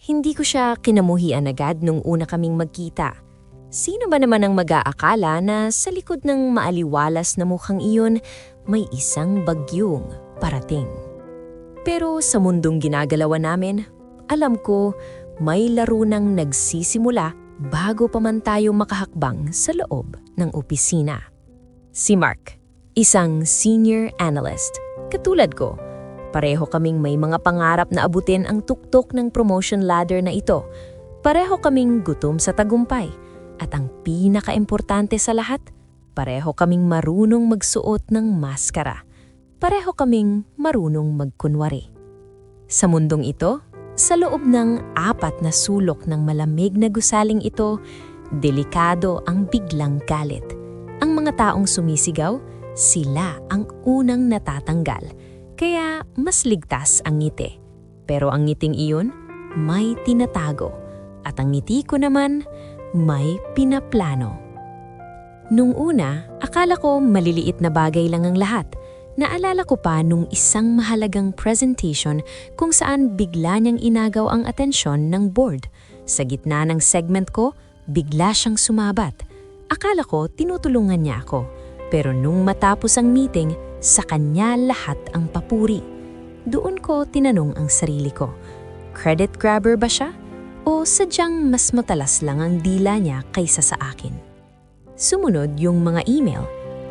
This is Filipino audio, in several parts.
Hindi ko siya kinamuhian agad nung una kaming magkita. Sino ba naman ang mag-aakala na sa likod ng maaliwalas na mukhang iyon may isang bagyong parating? Pero sa mundong ginagalawan namin, alam ko may laro nang nagsisimula bago pa man tayo makahakbang sa loob ng opisina. Si Mark, isang senior analyst, katulad ko. Pareho kaming may mga pangarap na abutin ang tuktok ng promotion ladder na ito. Pareho kaming gutom sa tagumpay. At ang pinakaimportante sa lahat, pareho kaming marunong magsuot ng maskara. Pareho kaming marunong magkunwari. Sa mundong ito, sa loob ng 4 na sulok ng malamig na gusaling ito, delikado ang biglang galit. Ang mga taong sumisigaw, sila ang unang natatanggal. Kaya mas ligtas ang ngiti. Pero ang ngiting iyon, may tinatago. At ang ngiti ko naman, may pinaplano. Nung una, akala ko maliliit na bagay lang ang lahat. Naalala ko pa nung isang mahalagang presentation kung saan bigla niyang inagaw ang atensyon ng board. Sa gitna ng segment ko, bigla siyang sumabat. Akala ko tinutulungan niya ako. Pero nung matapos ang meeting, sa kanya lahat ang papuri. Doon ko tinanong ang sarili ko, credit grabber ba siya? O sadyang mas matalas lang ang dila niya kaysa sa akin? Sumunod yung mga email,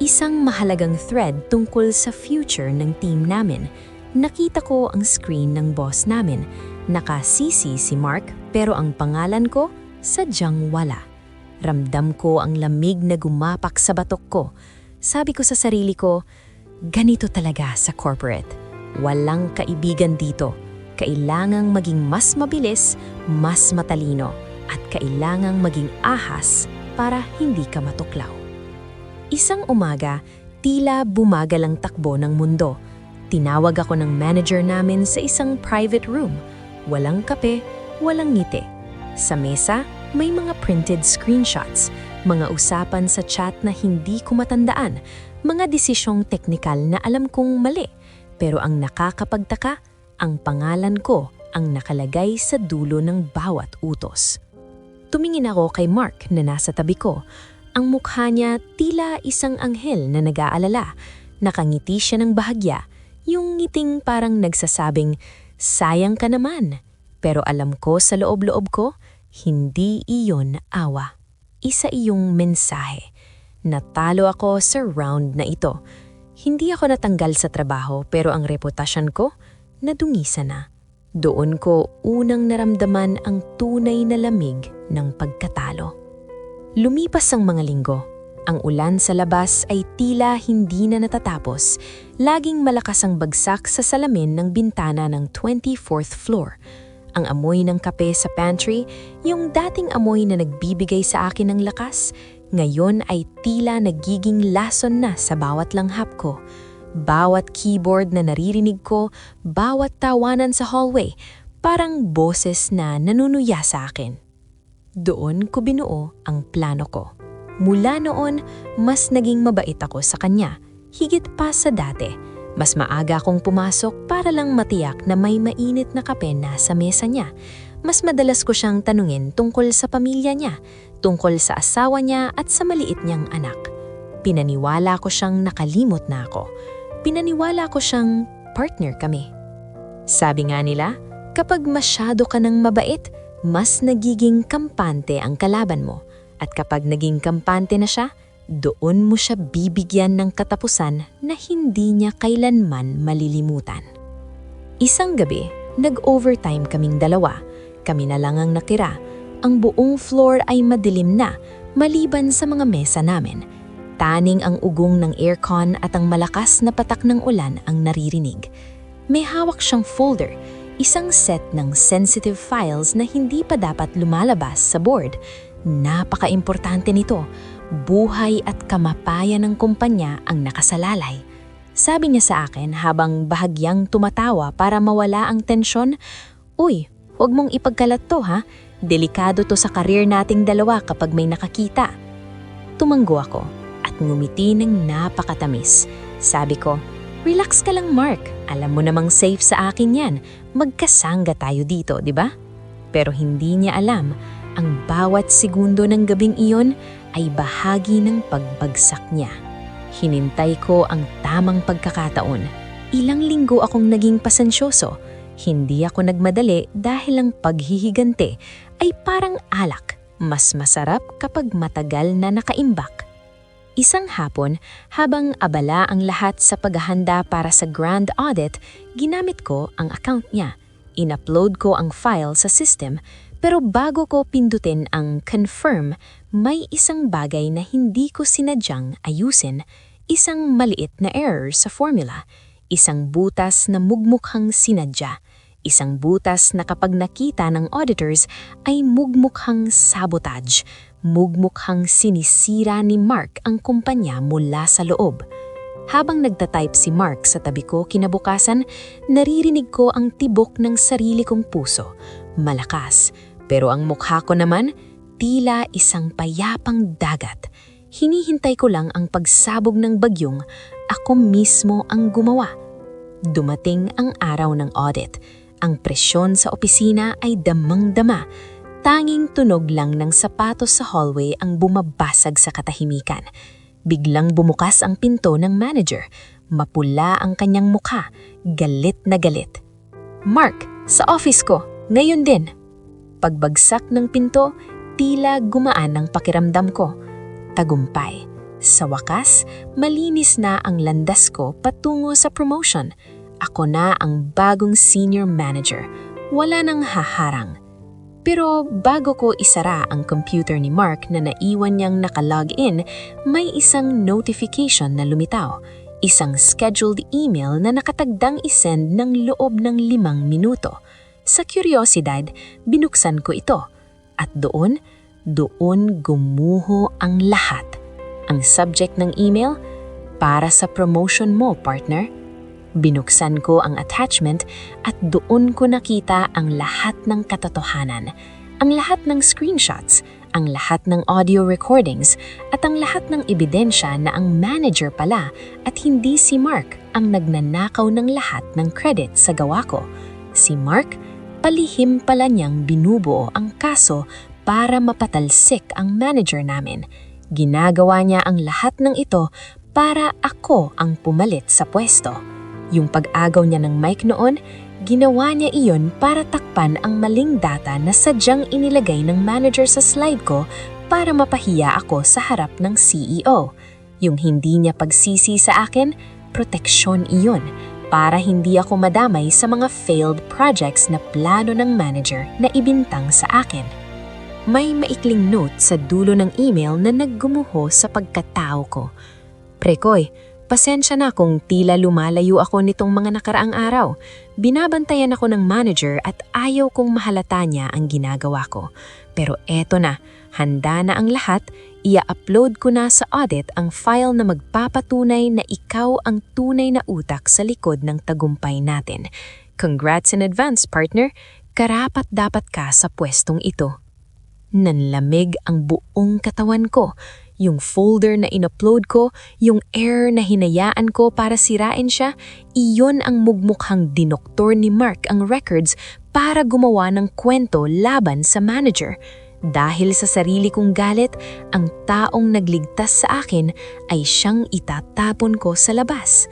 isang mahalagang thread tungkol sa future ng team namin. Nakita ko ang screen ng boss namin. Naka-CC si Mark pero ang pangalan ko sadyang wala. Ramdam ko ang lamig na gumapak sa batok ko. Sabi ko sa sarili ko, ganito talaga sa corporate. Walang kaibigan dito. Kailangang maging mas mabilis, mas matalino, at kailangang maging ahas para hindi ka matuklaw. Isang umaga, tila bumagal ang takbo ng mundo. Tinawag ako ng manager namin sa isang private room. Walang kape, walang ngiti. Sa mesa, may mga printed screenshots, mga usapan sa chat na hindi ko matandaan, mga desisyong teknikal na alam kong mali, pero ang nakakapagtaka, ang pangalan ko ang nakalagay sa dulo ng bawat utos. Tumingin ako kay Mark na nasa tabi ko. Ang mukha niya tila isang anghel na nag-aalala. Nakangiti siya ng bahagya, yung ngiting parang nagsasabing, sayang ka naman. Pero alam ko sa loob-loob ko, hindi iyon awa. Isa iyong mensahe. Natalo ako sa round na ito. Hindi ako natanggal sa trabaho pero ang reputasyon ko, nadungisa na. Doon ko unang naramdaman ang tunay na lamig ng pagkatalo. Lumipas ang mga linggo. Ang ulan sa labas ay tila hindi na natatapos. Laging malakas ang bagsak sa salamin ng bintana ng 24th floor. Ang amoy ng kape sa pantry, yung dating amoy na nagbibigay sa akin ng lakas, ngayon ay tila nagiging lason na sa bawat langhap ko. Bawat keyboard na naririnig ko, bawat tawanan sa hallway, parang boses na nanunuya sa akin. Doon ko binuo ang plano ko. Mula noon, mas naging mabait ako sa kanya, higit pa sa dati. Mas maaga akong pumasok para lang matiyak na may mainit na kape na sa mesa niya. Mas madalas ko siyang tanungin tungkol sa pamilya niya, tungkol sa asawa niya at sa maliit niyang anak. Pinaniwala ko siyang nakalimot na ako. Pinaniwala ko siyang partner kami. Sabi nga nila, kapag masyado ka ng mabait, mas nagiging kampante ang kalaban mo. At kapag naging kampante na siya, doon mo siya bibigyan ng katapusan na hindi niya kailanman malilimutan. Isang gabi, nag-overtime kaming dalawa. Kami na lang ang nakira. Ang buong floor ay madilim na, maliban sa mga mesa namin. Taning ang ugong ng aircon at ang malakas na patak ng ulan ang naririnig. May hawak siyang folder, isang set ng sensitive files na hindi pa dapat lumalabas sa board. Napaka-importante nito. Buhay at kamapayan ng kumpanya ang nakasalalay. Sabi niya sa akin habang bahagyang tumatawa para mawala ang tensyon, "Uy, huwag mong ipagkalat to ha. Delikado to sa karir nating dalawa kapag may nakakita." Tumanggo ako at ngumiti ng napakatamis. Sabi ko, "Relax ka lang Mark. Alam mo namang safe sa akin yan. Magkasangga tayo dito, di ba?" Pero hindi niya alam, ang bawat segundo ng gabing iyon ay bahagi ng pagbagsak niya. Hinintay ko ang tamang pagkakataon. Ilang linggo akong naging pasensyoso. Hindi ako nagmadali dahil ang paghihigante ay parang alak. Mas masarap kapag matagal na nakaimbak. Isang hapon, habang abala ang lahat sa paghahanda para sa grand audit, ginamit ko ang account niya. In-upload ko ang file sa system, pero bago ko pindutin ang confirm, may isang bagay na hindi ko sinadyang ayusin, isang maliit na error sa formula, isang butas na mugmukhang sinadya, isang butas na kapag nakita ng auditors ay mugmukhang sabotage, mugmukhang sinisira ni Mark ang kumpanya mula sa loob. Habang nagtatype si Mark sa tabi ko kinabukasan, naririnig ko ang tibok ng sarili kong puso. Malakas, pero ang mukha ko naman, tila isang payapang dagat. Hinihintay ko lang ang pagsabog ng bagyong, ako mismo ang gumawa. Dumating ang araw ng audit. Ang presyon sa opisina ay damang-dama. Tanging tunog lang ng sapatos sa hallway ang bumabasag sa katahimikan. Biglang bumukas ang pinto ng manager. Mapula ang kanyang mukha, galit na galit. "Mark, sa office ko, ngayon din." Pagbagsak ng pinto, tila gumaan ang pakiramdam ko. Tagumpay. Sa wakas, malinis na ang landas ko patungo sa promotion. Ako na ang bagong senior manager. Wala nang haharang. Pero bago ko isara ang computer ni Mark na naiwan niyang nakalog-in, may isang notification na lumitaw. Isang scheduled email na nakatagdang isend ng loob ng 5 minuto. Sa kuryosidad, binuksan ko ito. At doon gumuho ang lahat. Ang subject ng email, "Para sa promotion mo, partner." Binuksan ko ang attachment at doon ko nakita ang lahat ng katotohanan, ang lahat ng screenshots, ang lahat ng audio recordings, at ang lahat ng ebidensya na ang manager pala at hindi si Mark ang nagnanakaw ng lahat ng credit sa gawa ko. Si Mark, palihim pala niyang binubuo ang kaso para mapatalsik ang manager namin. Ginagawa niya ang lahat ng ito para ako ang pumalit sa pwesto. Yung pag-agaw niya ng mic noon, ginawa niya iyon para takpan ang maling data na sadyang inilagay ng manager sa slide ko para mapahiya ako sa harap ng CEO. Yung hindi niya pagsisi sa akin, proteksyon iyon para hindi ako madamay sa mga failed projects na plano ng manager na ibintang sa akin. May maikling note sa dulo ng email na naggumuho sa pagkatao ko. "Prekoy, pasensya na kung tila lumalayo ako nitong mga nakaraang araw. Binabantayan ako ng manager at ayaw kong mahalata niya ang ginagawa ko. Pero eto na, handa na ang lahat, ia-upload ko na sa audit ang file na magpapatunay na ikaw ang tunay na utak sa likod ng tagumpay natin. Congrats in advance, partner. Karapat-dapat ka sa pwestong ito." Nanlamig ang buong katawan ko. Yung folder na in-upload ko, yung error na hinayaan ko para sirain siya, iyon ang mugmukhang dinoktor ni Mark ang records para gumawa ng kwento laban sa manager. Dahil sa sarili kong galit, ang taong nagligtas sa akin ay siyang itatapon ko sa labas.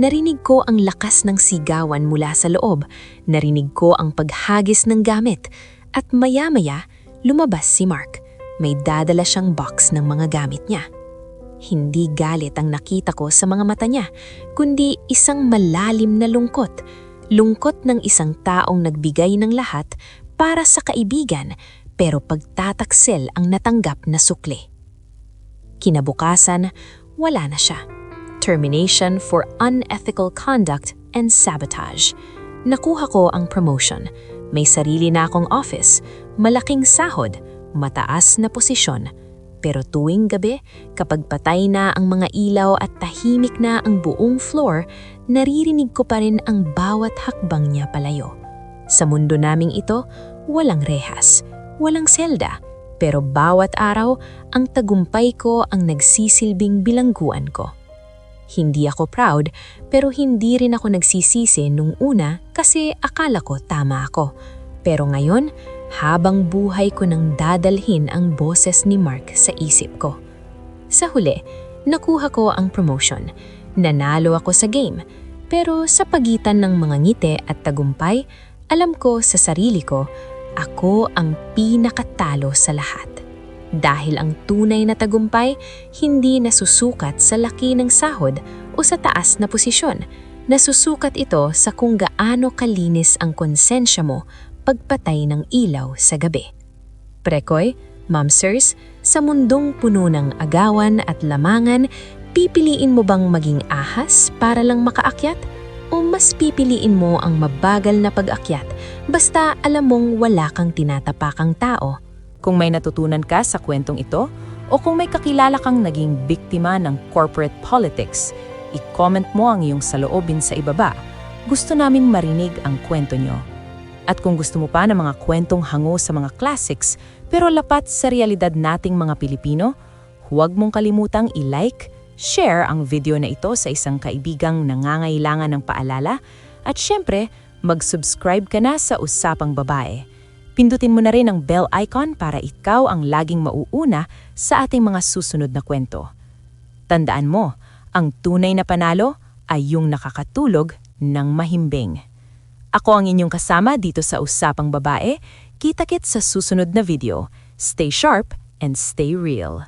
Narinig ko ang lakas ng sigawan mula sa loob, narinig ko ang paghagis ng gamit, at maya-maya lumabas si Mark. May dadala siyang box ng mga gamit niya. Hindi galit ang nakita ko sa mga mata niya, kundi isang malalim na lungkot. Lungkot ng isang taong nagbigay ng lahat para sa kaibigan, pero pagtataksil ang natanggap na sukli. Kinabukasan, wala na siya. Termination for unethical conduct and sabotage. Nakuha ko ang promotion. May sarili na akong office, malaking sahod, mataas na posisyon. Pero tuwing gabi, kapag patay na ang mga ilaw at tahimik na ang buong floor, naririnig ko pa rin ang bawat hakbang niya palayo. Sa mundo naming ito, walang rehas, walang selda, pero bawat araw, ang tagumpay ko ang nagsisilbing bilangguan ko. Hindi ako proud, pero hindi rin ako nagsisisi nung una kasi akala ko tama ako. Pero ngayon, habang buhay ko nang dadalhin ang boses ni Mark sa isip ko. Sa huli, nakuha ko ang promotion. Nanalo ako sa game, pero sa pagitan ng mga ngiti at tagumpay, alam ko sa sarili ko, ako ang pinakatalo sa lahat. Dahil ang tunay na tagumpay, hindi nasusukat sa laki ng sahod o sa taas na posisyon. Nasusukat ito sa kung gaano kalinis ang konsensya mo pagpatay ng ilaw sa gabi. Prekoy, Momsers, sa mundong puno ng agawan at lamangan, pipiliin mo bang maging ahas para lang makaakyat? O mas pipiliin mo ang mabagal na pag-akyat basta alam mong wala kang tinatapakang tao? Kung may natutunan ka sa kwentong ito, o kung may kakilala kang naging biktima ng corporate politics, i-comment mo ang iyong saloobin sa ibaba. Gusto naming marinig ang kwento nyo. At kung gusto mo pa ng mga kwentong hango sa mga classics pero lapat sa realidad nating mga Pilipino, huwag mong kalimutang i-like, share ang video na ito sa isang kaibigang nangangailangan ng paalala, at syempre, mag-subscribe ka na sa Usapang Babae. Pindutin mo na rin ang bell icon para ikaw ang laging mauuna sa ating mga susunod na kwento. Tandaan mo, ang tunay na panalo ay yung nakakatulog ng mahimbing. Ako ang inyong kasama dito sa Usapang Babae. Kita-kits sa susunod na video. Stay sharp and stay real.